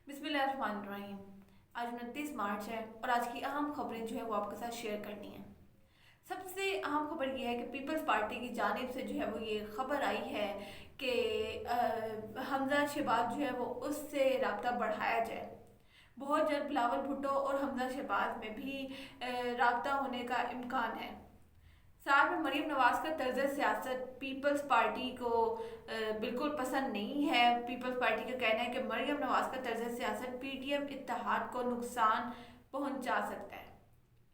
बिस्मिल्लाहिर्रहमानिर्रहीम। आज 29 मार्च है और आज की अहम खबरें जो है वो आपके साथ शेयर करनी है। सबसे अहम खबर ये है कि पीपल्स पार्टी की जानिब से जो है वो ये खबर आई है कि हमजा शहबाज जो है वो उससे रब्ता बढ़ाया जाए। बहुत जल्द बिलावल भुट्टो और हमजा शहबाज में भी रब्ता होने का इम्कान है। साथ में मरीम नवाज का तर्ज सियासत पीपल्स पार्टी को बिल्कुल पसंद नहीं है। पीपल्स पार्टी का कहना है कि मरीम नवाज का तर्ज सियासत पीटीएम इत्तेहाद को नुकसान पहुंचा सकता है,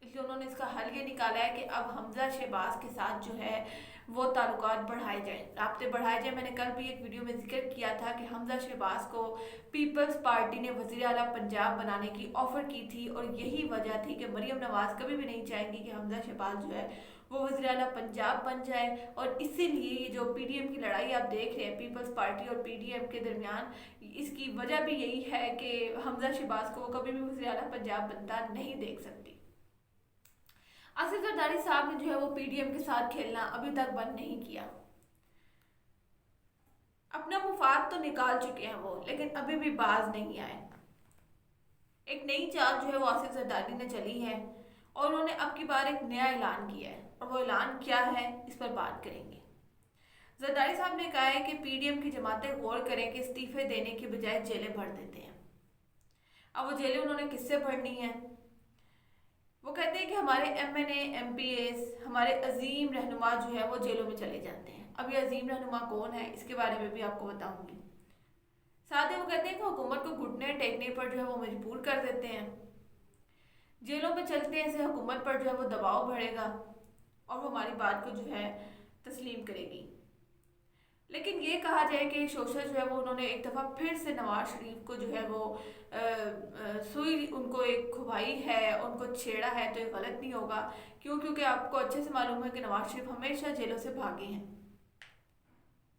इसलिए उन्होंने इसका हल ये निकाला है कि अब हमजा शहबाज के साथ जो है वो ताल्लुकात बढ़ाए जाएं, राब्ते बढ़ाए जाएं। मैंने कल भी एक वीडियो में जिक्र किया था कि हमजा शहबाज को पीपल्स पार्टी ने वज़ीर आला पंजाब बनाने की ऑफ़र की थी और यही वजह थी कि मरीम नवाज कभी भी नहीं चाहेंगी कि हमजा शहबाज जो है वो वज़ीर आला पंजाब बन जाए। और इसीलिए ये जो पीडीएम की लड़ाई आप देख रहे हैं पीपल्स पार्टी और पीडीएम के दरमियान, इसकी वजह भी यही है कि हमजा शहबाज को वो कभी भी वज़ीर आला पंजाब बनता नहीं देख सकती। आसिफ जरदारी साहब ने जो है वो पीडीएम के साथ खेलना अभी तक बंद नहीं किया। अपना मुफाद तो निकाल चुके हैं वो, लेकिन अभी भी बाज नहीं आए। एक नई चाल जो है वो आसिफ जरदारी ने चली है और उन्होंने अब की बार एक नया ऐलान किया है, और वो ऐलान क्या है इस पर बात करेंगे। जरदारी साहब ने कहा है कि पीडीएम की जमातें गौर करें कि इस्तीफे देने के बजाय जेलें भर देते हैं। अब वो जेलें उन्होंने किससे भरनी है? वो कहते हैं कि हमारे एमएनए एमपीएस, हमारे अजीम रहनुमा जो है वो जेलों में चले जाते हैं। अब ये अजीम रहनुमा कौन है इसके बारे में भी आपको बताऊंगी। साथ ही वो कहते हैं कि हुकूमत को घुटने टेकने पर जो है वो मजबूर कर देते हैं। जेलों में चलते हैं, इससे हुकूमत पर जो है वो दबाव बढ़ेगा और वो हमारी बात को जो है तस्लीम करेगी। लेकिन ये कहा जाए कि शोशा जो है वो उन्होंने एक दफ़ा फिर से नवाज शरीफ को जो है वो सुई उनको एक खुबाई है, उनको छेड़ा है, तो ये गलत नहीं होगा। क्यों? क्योंकि आपको अच्छे से मालूम है कि नवाज शरीफ हमेशा जेलों से भागे हैं।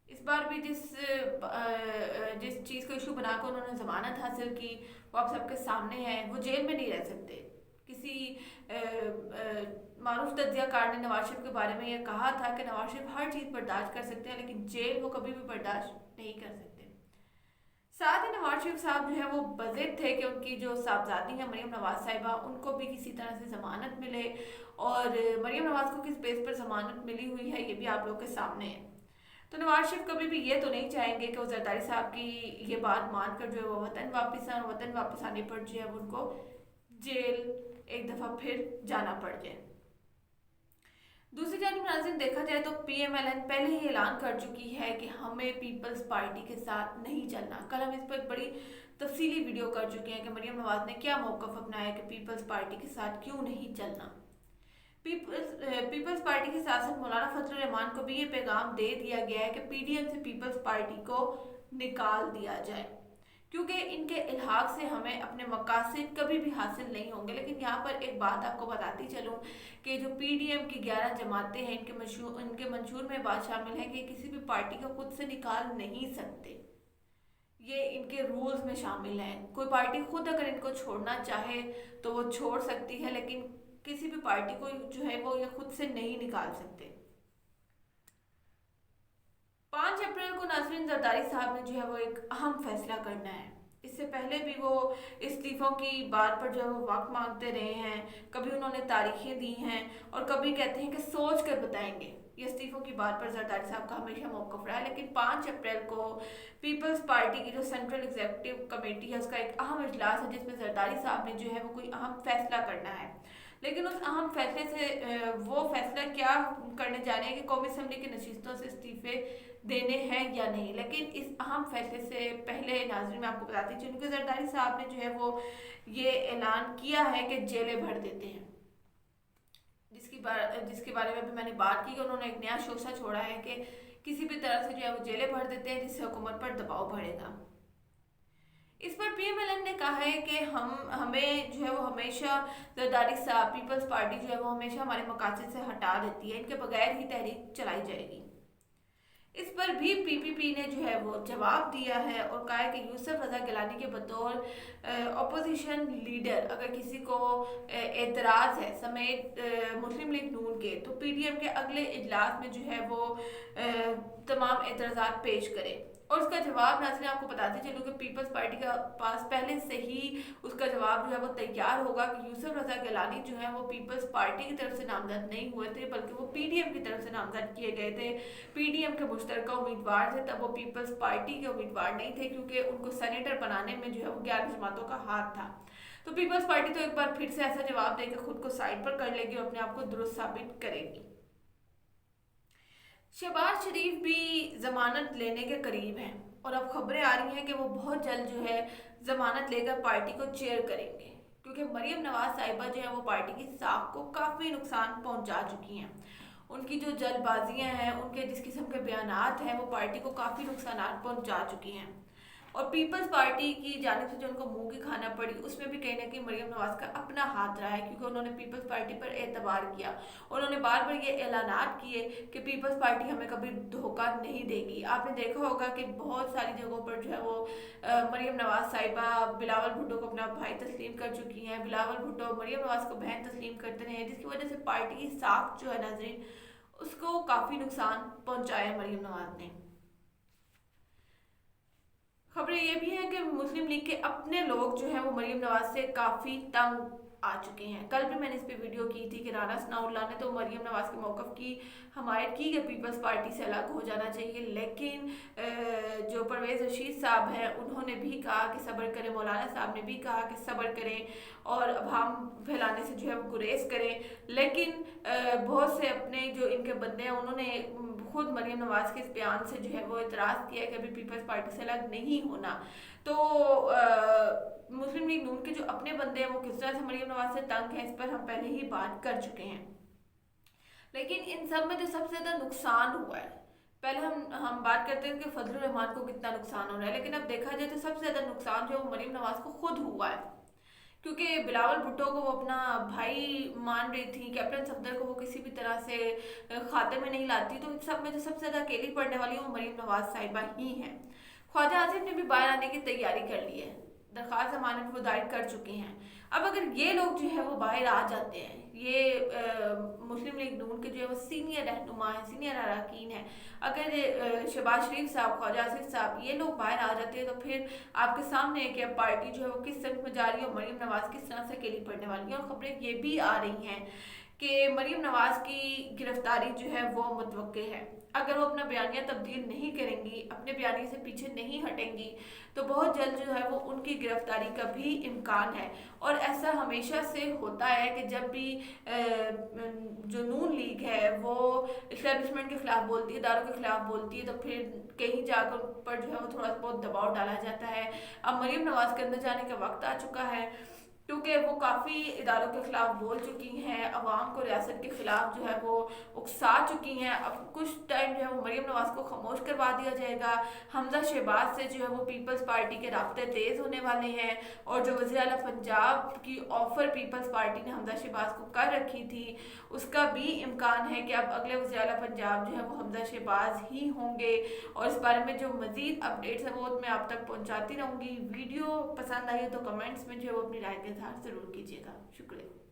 इस बार भी जिस चीज़ को इशू बनाकर उन्होंने जमानत हासिल की वो आप सबके सामने है। वो जेल में नहीं रह सकते। किसी मारूफ तज्जियाकार ने नवाज शरीफ के बारे में ये कहा था कि नवाज शरीफ हर चीज़ बर्दाश्त कर सकते हैं, लेकिन जेल वो कभी भी बर्दाश्त नहीं कर सकते। साथ ही नवाज शरीफ साहब जो है वो बज़िद थे कि उनकी जो साहबजादी हैं मरीम नवाज साहिबा, उनको भी किसी तरह से ज़मानत मिले, और मरीम नवाज को किस बेस पर ज़मानत मिली हुई है ये भी आप लोग के सामने है। तो नवाज शरीफ कभी भी ये तो नहीं चाहेंगे कि वो जरदारी साहब की ये बात मानकर जो है वो वतन वापस आए, वतन वापस आने पर जो है उनको जेल एक दफ़ा फिर जाना पड़ जाए। दूसरी जानिब नाज़रीन देखा जाए तो पीएमएलएन पहले ही ऐलान कर चुकी है कि हमें पीपल्स पार्टी के साथ नहीं चलना। कल हम इस पर एक बड़ी तफसीली वीडियो कर चुके हैं कि मरीम नवाज ने क्या मौक़िफ़ अपनाया कि पीपल्स पार्टी के साथ क्यों नहीं चलना। पीपल्स पार्टी के साथ साथ मौलाना फजल रहमान को भी ये पैगाम दे दिया गया है कि पीडीएम से पीपल्स पार्टी को निकाल दिया जाए, क्योंकि इनके इल्हाक से हमें अपने मकासद कभी भी हासिल नहीं होंगे। लेकिन यहाँ पर एक बात आपको बताती चलूँ कि जो पीडीएम की 11 जमातें हैं, इनके मंशूर में बात शामिल है कि किसी भी पार्टी को खुद से निकाल नहीं सकते। ये इनके रूल्स में शामिल है। कोई पार्टी खुद अगर इनको छोड़ना चाहे तो वो छोड़ सकती है, लेकिन किसी भी पार्टी को जो है वो ये खुद से नहीं निकाल सकते। 5 अप्रैल को नाज़रीन जरदारी साहब ने जो है वो एक अहम फैसला करना है। इससे पहले भी वो इस्तीफ़ों की बात पर जो है वो वक्त मांगते रहे हैं, कभी उन्होंने तारीखें दी हैं और कभी कहते हैं कि सोच कर बताएंगे। ये इस्तीफ़ों की बात पर जरदारी साहब का हमेशा मौक़िफ़ रहा है। लेकिन 5 अप्रैल को पीपल्स पार्टी की जो सेंट्रल एग्जीक्यूटिव कमेटी है उसका एक अहम इजलास है, जिसमें जरदारी साहब ने जो है वो कोई अहम फैसला करना है। लेकिन उस अहम फैसले से वो फैसला क्या करने जा रहे हैं कि कौमी असम्बली की नशिस्तों से इस्तीफे देने हैं या नहीं। लेकिन इस अहम फैसले से पहले नाज़रीन मैं आपको बताती चलूँ कि जरदारी साहब ने जो है वो ये ऐलान किया है कि जेलें भर देते हैं, जिसके बारे में भी मैंने बात की कि उन्होंने एक नया शोशा छोड़ा है कि किसी भी तरह से जो है वो जेलें भर देते हैं, जिससे हुकूमत पर दबाव बढ़ेगा। इस पर पीएमएलएन ने कहा है कि हमें जो है वो हमेशा जरदारी साहब पीपल्स पार्टी जो है वो हमेशा हमारे मकासद से हटा देती है, इनके बगैर ही तहरीक चलाई जाएगी। इस पर भी पीपीपी ने जो है वो जवाब दिया है और कहा है कि यूसुफ रजा गिलानी के बतौर अपोजिशन लीडर अगर किसी को एतराज़ है समेत मुस्लिम लीग नून के, तो पीडीएम के अगले इजलास में जो है वो तमाम एतराज़ात पेश करे। और उसका जवाब नाज़रीन आपको बताते चलूँ कि पीपल्स पार्टी का पास पहले से ही उसका जवाब जो है वो तैयार होगा कि यूसुफ रज़ा गिलानी जो है वो पीपल्स पार्टी की तरफ से नामजद नहीं हुए थे, बल्कि वो पीडीएम की तरफ से नामजद किए गए थे। पीडीएम के मुश्तरका उम्मीदवार थे, तब वो पीपल्स पार्टी के उम्मीदवार नहीं थे, क्योंकि उनको सेनेटर बनाने में जो है वो 11 जमातों का हाथ था। तो पीपल्स पार्टी तो एक बार फिर से ऐसा जवाब देकर खुद को साइड पर कर लेगी और अपने आप को दुरुस्त साबित करेगी। शहबाज शरीफ भी जमानत लेने के करीब हैं और अब खबरें आ रही हैं कि वो बहुत जल्द जो है जमानत लेकर पार्टी को चेयर करेंगे, क्योंकि मरीम नवाज साहिबा जो है वो पार्टी की साख को काफ़ी नुकसान पहुंचा चुकी हैं। उनकी जो जल्दबाजियां हैं, उनके जिस किस्म के बयानात हैं, वो पार्टी को काफ़ी नुकसान पहुंचा चुकी हैं। और पीपल्स पार्टी की जानिब से जो उनको मुंह की खाना पड़ी, उसमें भी कहीं ना कहीं मरीम नवाज का अपना हाथ रहा है, क्योंकि उन्होंने पीपल्स पार्टी पर एतबार किया। उन्होंने बार बार ये ऐलानात किए कि पीपल्स पार्टी हमें कभी धोखा नहीं देगी। आपने देखा होगा कि बहुत सारी जगहों पर जो है वो मरीम नवाज साहिबा बिलावल भुट्टो को अपना भाई तस्लीम कर चुकी हैं, बिलावल भुट्टो मरीम नवाज को बहन तस्लीम करते रहे, जिसकी वजह से पार्टी की साख जो है नाज़रीन उसको काफ़ी नुकसान पहुंचाया मरीम नवाज ने। खबरें ये भी हैं कि मुस्लिम लीग के अपने लोग जो हैं वो मरीम नवाज से काफ़ी तंग आ चुके हैं। कल भी मैंने इस पे वीडियो की थी कि राना सनाउल्लाह ने तो मरीम नवाज के मौक़िफ़ की हमायत की कि पीपल्स पार्टी से अलग हो जाना चाहिए, लेकिन जो परवेज़ रशीद साहब हैं उन्होंने भी कहा कि सब्र करें, मौलाना साहब ने भी कहा कि सब्र करें और अब हम फैलाने से जो है वो गुरेज करें। लेकिन बहुत से अपने जो इनके बंदे हैं उन्होंने खुद मरीम नवाज के इस बयान से जो है वो इतराज़ किया कि अभी पीपल्स पार्टी से अलग नहीं होना। तो मुस्लिम लीग नून के जो अपने बंदे हैं वो किस तरह से मरीम नवाज से तंग हैं, इस पर हम पहले ही बात कर चुके हैं। लेकिन इन सब में जो सबसे ज़्यादा नुकसान हुआ है, पहले हम बात करते हैं कि फजलुर रहमान को कितना नुकसान हो रहा है, लेकिन अब देखा जाए तो सबसे ज़्यादा नुकसान जो है वो मरीम नवाज को खुद हुआ है, क्योंकि बिलावल भुट्टो को वो अपना भाई मान रही थी, कैप्टन सफदर को वो किसी भी तरह से खाते में नहीं लाती। तो इन सब में जो सबसे ज़्यादा अकेली पड़ने वाली है वो मरीम नवाज साहिबा ही हैं। ख्वाजा आसिफ ने भी बाहर आने की तैयारी कर ली है, दरख्वास्त जमानत वो दायर कर चुके हैं। अब अगर ये लोग जो है वो बाहर आ जाते हैं, ये मुस्लिम लीग नून के जो है वो सीनियर रहनुमा है, सीनियर अरकान है, अगर शहबाज शरीफ साहब, ख्वाजा आसिफ साहब ये लोग बाहर आ जाते हैं तो फिर आपके सामने है कि अब पार्टी जो है वो किस तरफ में जा रही है और मरीम नवाज किस तरह से अकेली पड़ने वाली है। और खबरें ये भी आ रही हैं कि मरीम नवाज की गिरफ्तारी जो है वो मुतवक्के है। अगर वो अपना बयानिया तब्दील नहीं करेंगी, अपने बयानी से पीछे नहीं हटेंगी, तो बहुत जल्द जो है वो उनकी गिरफ्तारी का भी इम्कान है। और ऐसा हमेशा से होता है कि जब भी जो नून लीग है वो इस्टेब्लिशमेंट के खिलाफ बोलती है, इदारों के खिलाफ बोलती है, तो फिर कहीं जाकर पर जो है वो थोड़ा बहुत दबाव डाला जाता है। अब मरीम नवाज के अंदर जाने का वक्त आ चुका है, क्योंकि वो काफ़ी इदारों के खिलाफ बोल चुकी हैं, अवाम को रियासत के खिलाफ जो है वो उकसा चुकी हैं। अब कुछ टाइम जो है वो मरीम नवाज को खामोश करवा दिया जाएगा। हमजा शहबाज से जो है वो पीपल्स पार्टी के राब्ते तेज़ होने वाले हैं, और जो वज़ीर आला पंजाब की ऑफ़र पीपल्स पार्टी ने हमजा शहबाज को कर रखी थी, उसका भी इम्कान है कि अब अगले वज़ीर आला पंजाब जो है वो हमजा शहबाज ही होंगे। और इस बारे में जो मज़ीद अपडेट्स है वो मैं आप तक पहुँचाती रहूँगी। वीडियो पसंद आई है तो कमेंट्स में जो है वो अपनी राय के इज़हार ज़रूर कीजिएगा। शुक्रिया।